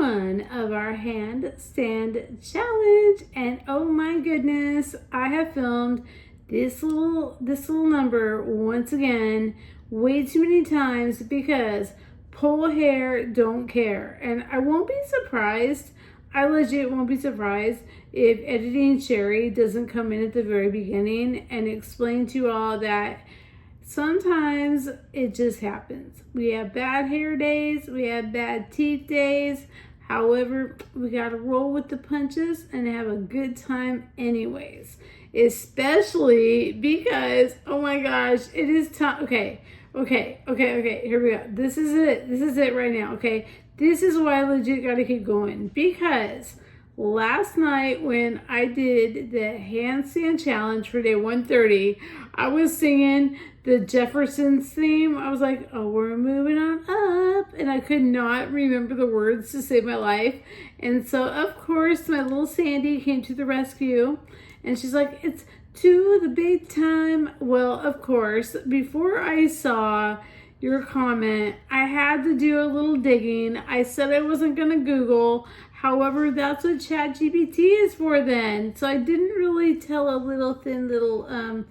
one of our handstand challenge. And oh my goodness, I have filmed this little number once again way too many times because pull hair don't care. And I won't be surprised, I legit won't be surprised if editing Sheri doesn't come in at the very beginning and explain to you all that sometimes it just happens. We have bad hair days, we have bad teeth days. However, we gotta roll with the punches and have a good time anyways. Especially because, oh my gosh, it is time. Okay, here we go. This is it right now, okay? This is why I legit gotta keep going. Because last night when I did the handstand challenge for day 130, I was singing the Jeffersons theme. I was like, oh, we're moving on up. And I could not remember the words to save my life. And so, of course, my little Sandy came to the rescue. And she's like, it's to the big time. Well, of course, before I saw your comment, I had to do a little digging. I said I wasn't going to Google. However, that's what ChatGPT is for then. So I didn't really tell a thin little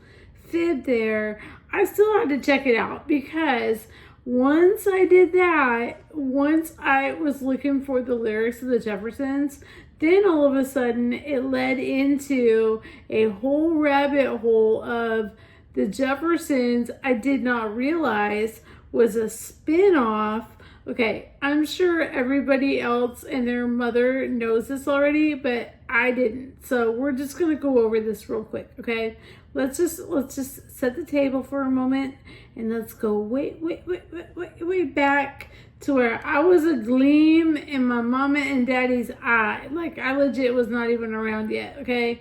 fib there. I still had to check it out because once I did that, once I was looking for the lyrics of the Jeffersons, then all of a sudden it led into a whole rabbit hole of the Jeffersons I did not realize was a spin-off. Okay, I'm sure everybody else and their mother knows this already, but I didn't. So we're just gonna go over this real quick, okay? Let's just set the table for a moment and let's go way back to where I was a gleam in my mama and daddy's eye. Like I legit was not even around yet, okay?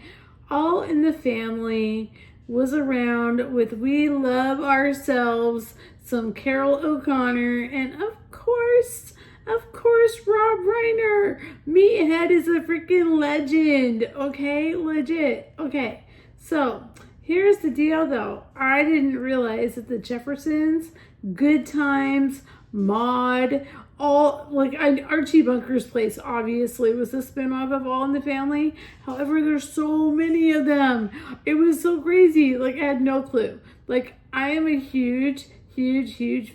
All in the family was around with We Love Ourselves, some Carol O'Connor, and of course, Rob Reiner. Meathead is a freaking legend, okay? Legit. Okay, so here's the deal though. I didn't realize that the Jeffersons, Good Times, Maude, all, like Archie Bunker's Place obviously was a spinoff of All in the Family. However, there's so many of them. It was so crazy. Like I had no clue. Like I am a huge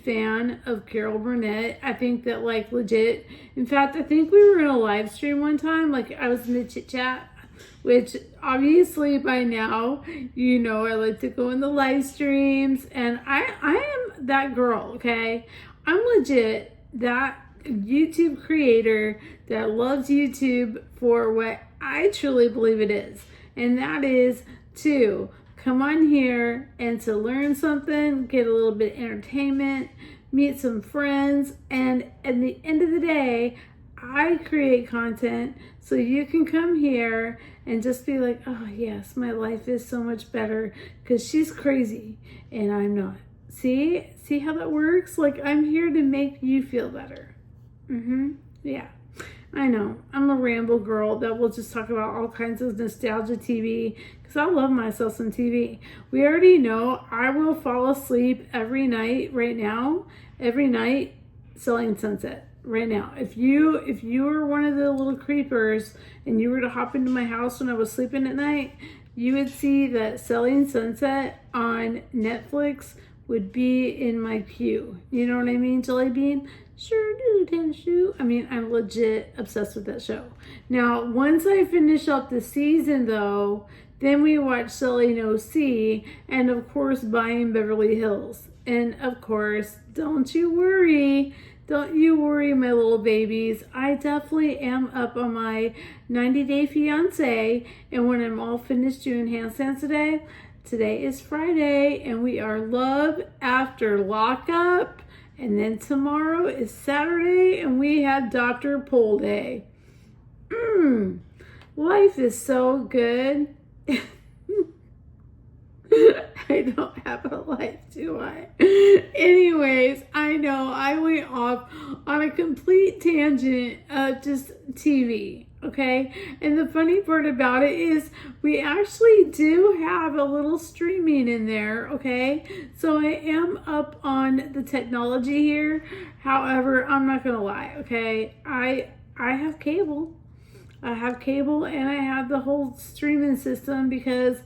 fan of Carol Burnett. I think that like legit. In fact, I think we were in a live stream one time. Like I was in the chit chat, which obviously by now, you know, I like to go in the live streams and I am that girl, okay? I'm legit that YouTube creator that loves YouTube for what I truly believe it is. And that is to come on here and to learn something, get a little bit of entertainment, meet some friends, and at the end of the day, I create content so you can come here and just be like, oh yes, my life is so much better because she's crazy and I'm not. See how that works? Like I'm here to make you feel better. Yeah, I know. I'm a ramble girl that will just talk about all kinds of nostalgia TV because I love myself some TV. We already know I will fall asleep every night right now, Selling Sunset. Right now, if you were one of the little creepers and you were to hop into my house when I was sleeping at night, you would see that Selling Sunset on Netflix would be in my queue. You know what I mean, Jelly Bean? Sure do, Tenshu. I mean, I'm legit obsessed with that show. Now, once I finish up the season though, then we watch Selling OC and of course Buying Beverly Hills. And of course, don't you worry, my little babies. I definitely am up on my 90-day fiance. And when I'm all finished doing handstands today is Friday, and we are love after lockup. And then tomorrow is Saturday, and we have Dr. Pull Day. Life is so good. I don't have a life, do I? Anyways, I know I went off on a complete tangent of just TV, okay? And the funny part about it is we actually do have a little streaming in there, okay? So I am up on the technology here. However, I'm not gonna lie, okay? I I have cable. I have cable and I have the whole streaming system because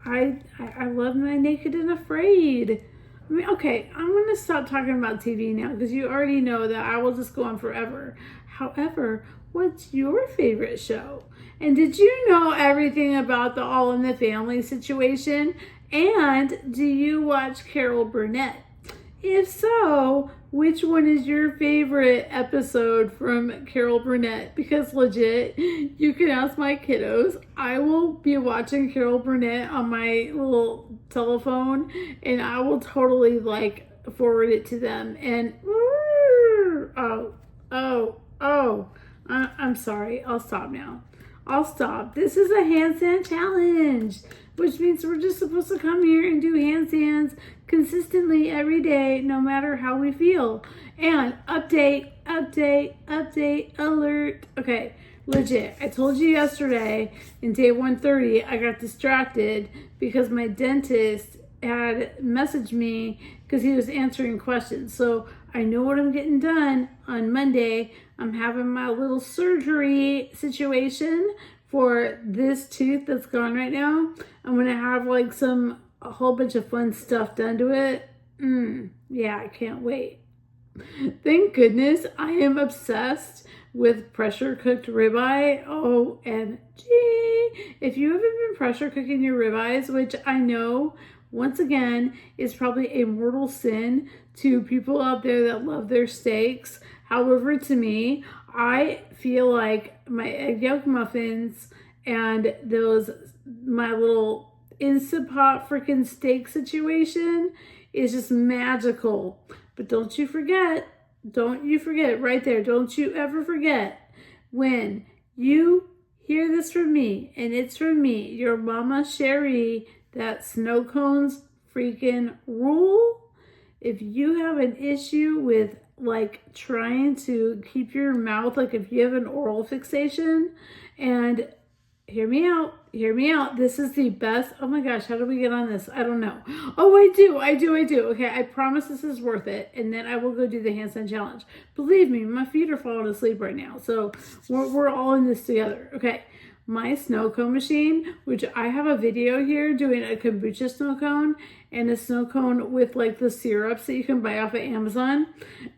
I love my Naked and Afraid. I mean, okay, I'm going to stop talking about TV now because you already know that I will just go on forever. However, what's your favorite show? And did you know everything about the All in the Family situation? And do you watch Carol Burnett? If so, which one is your favorite episode from Carol Burnett? Because legit, you can ask my kiddos. I will be watching Carol Burnett on my little telephone and I will totally like forward it to them. And I'm sorry. I'll stop now. I'll stop. This is a handstand challenge, which means we're just supposed to come here and do handstands consistently every day, no matter how we feel. And update, alert. Okay, legit. I told you yesterday in day 130, I got distracted because my dentist had messaged me because he was answering questions. So I know what I'm getting done on Monday. I'm having my little surgery situation for this tooth that's gone right now. I'm going to have like a whole bunch of fun stuff done to it. Yeah, I can't wait. Thank goodness I am obsessed with pressure cooked ribeye. OMG. If you haven't been pressure cooking your ribeyes, which I know once again is probably a mortal sin to people out there that love their steaks. However, to me, I feel like my egg yolk muffins and my little Instant Pot freaking steak situation is just magical. But don't you forget right there, don't you ever forget, when you hear this from me, and it's from me, your mama Sheri, that snow cones freaking rule. If you have an issue with like trying to keep your mouth, like if you have an oral fixation, and hear me out. This is the best. Oh my gosh, how do we get on this? I don't know. Oh, I do. Okay, I promise this is worth it. And then I will go do the handstand challenge. Believe me, my feet are falling asleep right now. So we're all in this together. Okay. My snow cone machine, which I have a video here doing a kombucha snow cone and a snow cone with like the syrups that you can buy off of Amazon.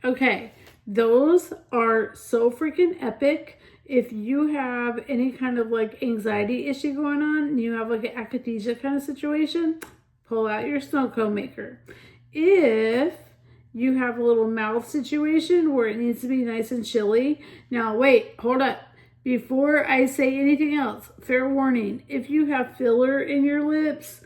Okay, those are so freaking epic. If you have any kind of like anxiety issue going on and you have like an akathisia kind of situation, pull out your snow cone maker. If you have a little mouth situation where it needs to be nice and chilly. Now wait, hold up. Before I say anything else, fair warning, if you have filler in your lips,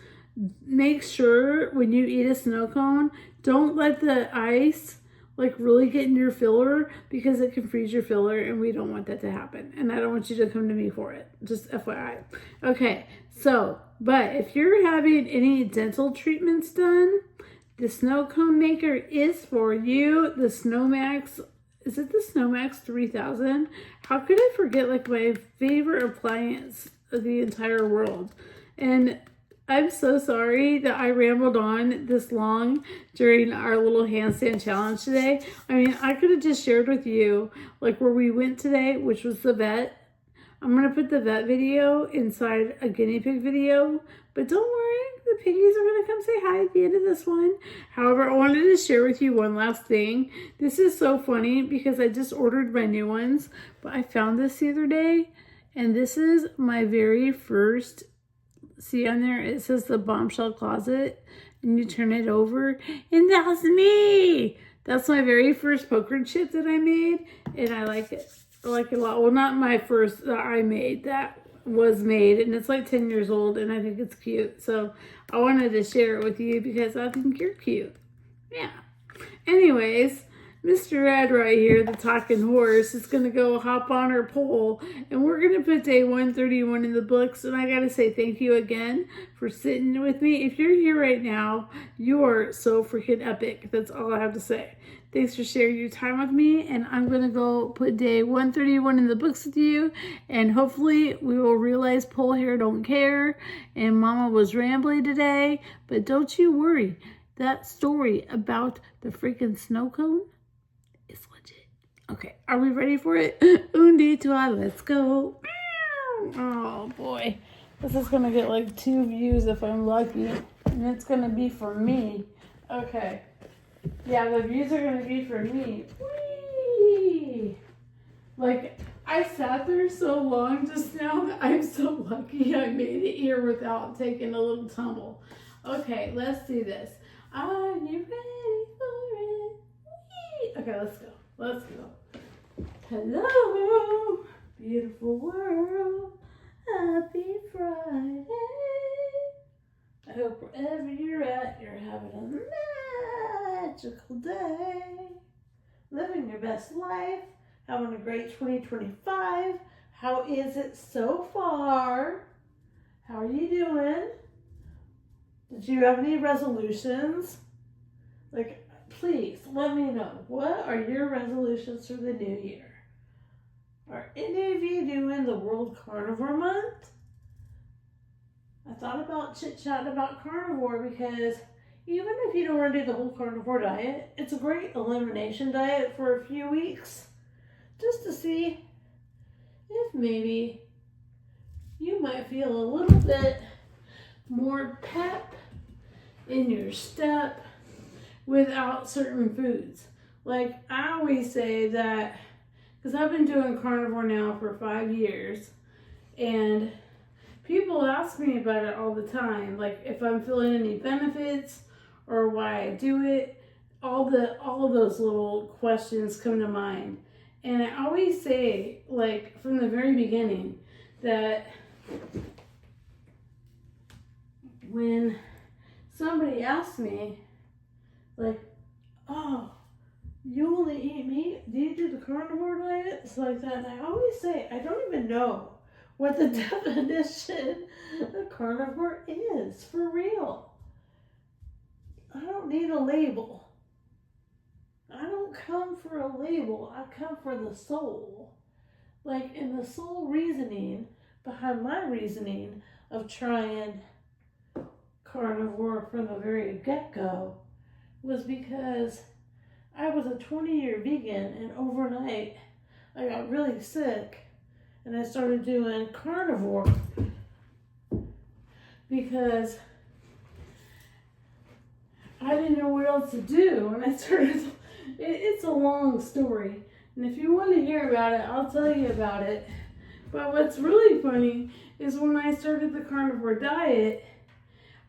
make sure when you eat a snow cone, don't let the ice like really get in your filler because it can freeze your filler and we don't want that to happen. And I don't want you to come to me for it. Just FYI. Okay, so, but if you're having any dental treatments done, the snow cone maker is for you. The Snowmax, is it the Snowmax 3000? How could I forget like my favorite appliance of the entire world? And I'm so sorry that I rambled on this long during our little handstand challenge today. I mean, I could have just shared with you like where we went today, which was the vet. I'm going to put the vet video inside a guinea pig video, but don't worry, the piggies are going to come say hi at the end of this one. However, I wanted to share with you one last thing. This is so funny because I just ordered my new ones, but I found this the other day, and this is my very first, see on there, it says the bombshell closet, and you turn it over, and that's me! That's my very first poker chip that I made, and I like it. I like it a lot. Well, not my first that I made. That was made, and it's like 10 years old, and I think it's cute. So I wanted to share it with you because I think you're cute. Yeah. Anyways, Mr. Ed right here, the talking horse, is going to go hop on her pole, and we're going to put day 131 in the books. And I got to say thank you again for sitting with me. If you're here right now, you are so freaking epic. That's all I have to say. Thanks for sharing your time with me, and I'm going to go put day 131 in the books with you, and hopefully we will realize pole hair don't care, and Mama was rambling today, but don't you worry. That story about the freaking snow cone is legit. Okay, are we ready for it? Un, deux, trois, let's go. Oh boy, this is gonna get like 2 views if I'm lucky, and it's gonna be for me. Okay, yeah, the views are gonna be for me. Whee! Like, I sat there so long just now that I'm so lucky I made it here without taking a little tumble. Okay, let's do this. Are you ready for it? Whee! Okay, let's go. Let's go. Hello, beautiful world. Happy Friday. I hope wherever you're at, you're having a magical day. Living your best life. Having a great 2025. How is it so far? How are you doing? Did you have any resolutions? Like, please let me know. What are your resolutions for the new year? Are any of you doing the World Carnivore Month? I thought about chit-chatting about carnivore because even if you don't want to do the whole carnivore diet, it's a great elimination diet for a few weeks. Just to see if maybe you might feel a little bit more pep in your step without certain foods. Like, I always say that, because I've been doing carnivore now for 5 years, and people ask me about it all the time, like if I'm feeling any benefits or why I do it. All of those little questions come to mind. And I always say, like, from the very beginning, that when somebody asks me, like, oh, you only eat meat? Do you do the carnivore diet? It's like that. And I always say, I don't even know what the definition of carnivore is, for real. I don't need a label. I don't come for a label. I come for the soul. Like, in the soul reasoning behind my reasoning of trying carnivore from the very get-go was because I was a 20-year vegan, and overnight I got really sick and I started doing carnivore because I didn't know what else to do, and I started. It's a long story, and if you want to hear about it, I'll tell you about it. But what's really funny is when I started the carnivore diet,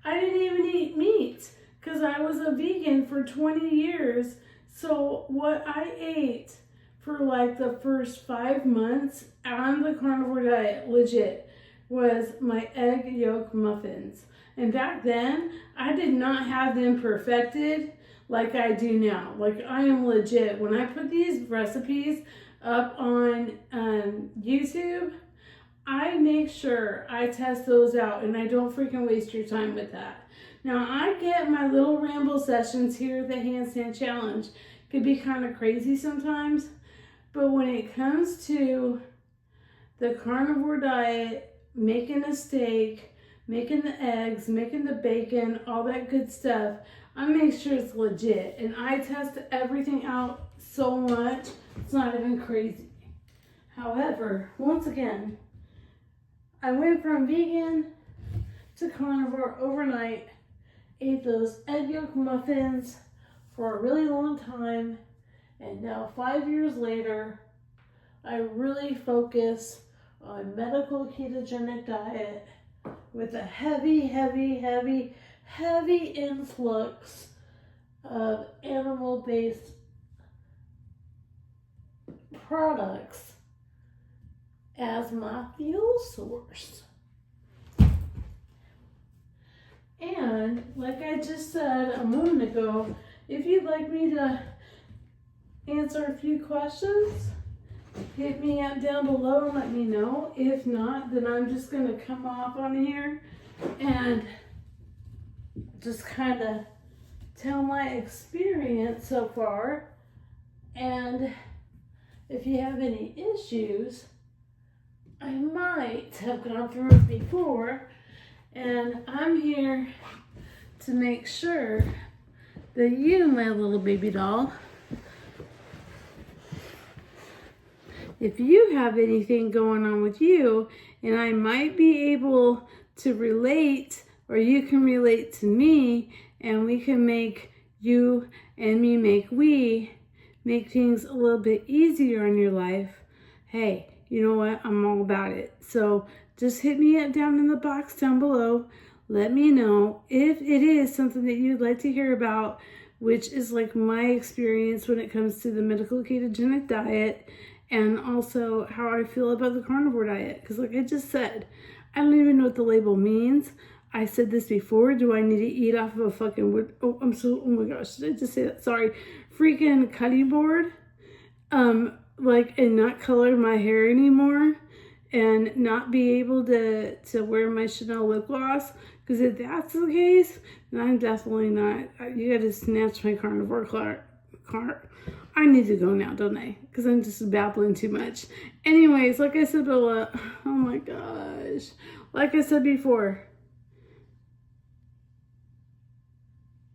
I didn't even eat meat because I was a vegan for 20 years. So what I ate for like the first 5 months on the carnivore diet, legit, was my egg yolk muffins. And back then, I did not have them perfected like I do now. Like, I am legit. When I put these recipes up on YouTube, I make sure I test those out and I don't freaking waste your time with that. Now, I get my little ramble sessions here at the Handstand Challenge. Could be kind of crazy sometimes, but when it comes to the carnivore diet, making a steak, making the eggs, making the bacon, all that good stuff, I make sure it's legit. And I test everything out so much, it's not even crazy. However, once again, I went from vegan to carnivore overnight, ate those egg yolk muffins for a really long time, and now 5 years later, I really focus on medical ketogenic diet with a heavy influx of animal-based products as my fuel source. And like I just said a moment ago, if you'd like me to answer a few questions, hit me up down below and let me know. If not, then I'm just going to come off on here and just kind of tell my experience so far. And if you have any issues, I might have gone through it before, and I'm here to make sure that you, my little baby doll, if you have anything going on with you, and I might be able to relate, or you can relate to me, and we can make you and me make things a little bit easier in your life. Hey, you know what? I'm all about it. So just hit me up down in the box down below. Let me know if it is something that you'd like to hear about, which is like my experience when it comes to the medical ketogenic diet, and also how I feel about the carnivore diet. Because like I just said, I don't even know what the label means. I said this before. Do I need to eat off of a fucking wood? Oh my gosh, did I just say that? Sorry. Freaking cutting board. Like, and not color my hair anymore, and not be able to wear my Chanel lip gloss. Because if that's the case, then I'm definitely not. You gotta snatch my carnivore car. I need to go now, don't I? Because I'm just babbling too much. Anyways, like I said, Bella, oh my gosh. Like I said before,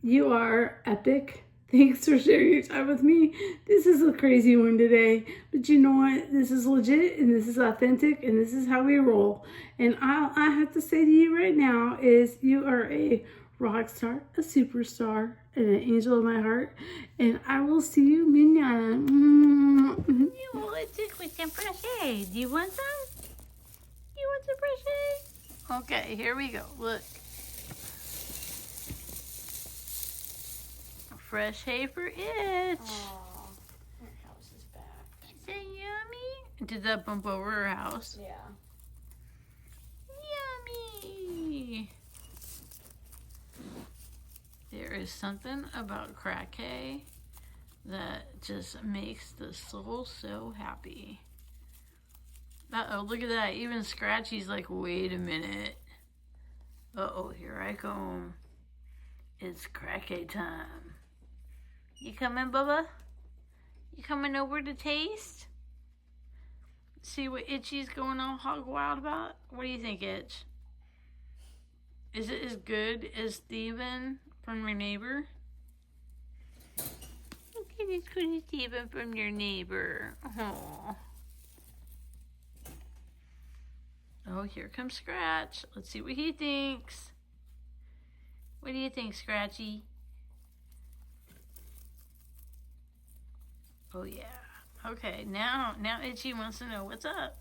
you are epic. Thanks for sharing your time with me. This is a crazy one today, but you know what? This is legit, and this is authentic, and this is how we roll. And I have to say to you right now is you are a rock star, a superstar, and an angel of my heart. And I will see you mañana. Let's just with some fresh air. Do you want some? You want some fresh air? Okay, here we go. Look. Fresh hay for itch. Oh, her house is back. Is that yummy? Did that bump over her house? Yeah. Yummy. There is something about crack hay that just makes the soul so happy. Uh-oh, look at that. Even Scratchy's like, wait a minute. Uh-oh, here I come. It's crack hay time. You coming, Bubba? You coming over to taste? See what Itchy's going on Hog Wild about? What do you think, Itch? Is it as good as Steven from your neighbor? Look at as good as Steven from your neighbor. Oh. Oh, here comes Scratch. Let's see what he thinks. What do you think, Scratchy? Oh yeah. Okay, now Itchy wants to know what's up.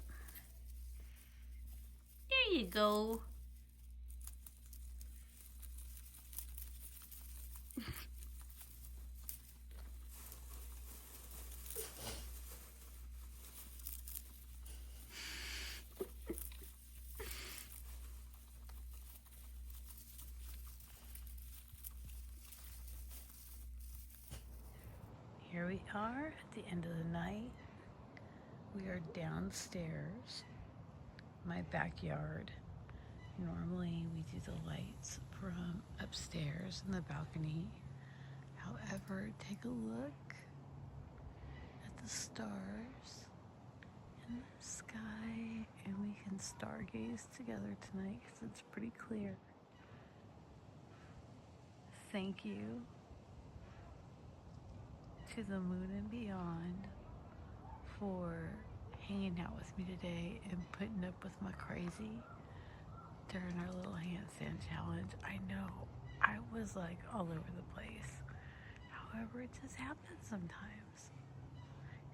There you go. Here we are at the end of the night. We are downstairs, my backyard. Normally we do the lights from upstairs in the balcony. However, take a look at the stars in the sky, and we can stargaze together tonight because it's pretty clear. Thank you to the moon and beyond for hanging out with me today and putting up with my crazy during our little handstand challenge. I know I was like all over the place. However, it just happens sometimes,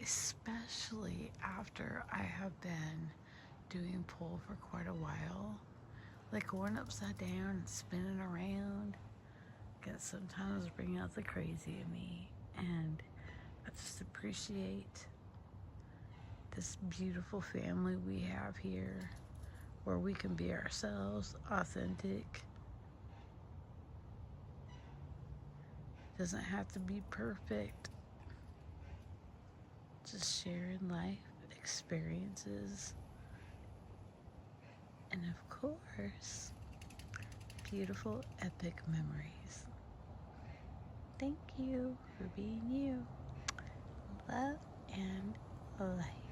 especially after I have been doing pole for quite a while, like going upside down and spinning around. Can sometimes bring out the crazy in me, and I just appreciate this beautiful family we have here, where we can be ourselves, authentic. Doesn't have to be perfect. Just sharing life experiences, and of course, beautiful epic memories. Thank you for being you. Love and light.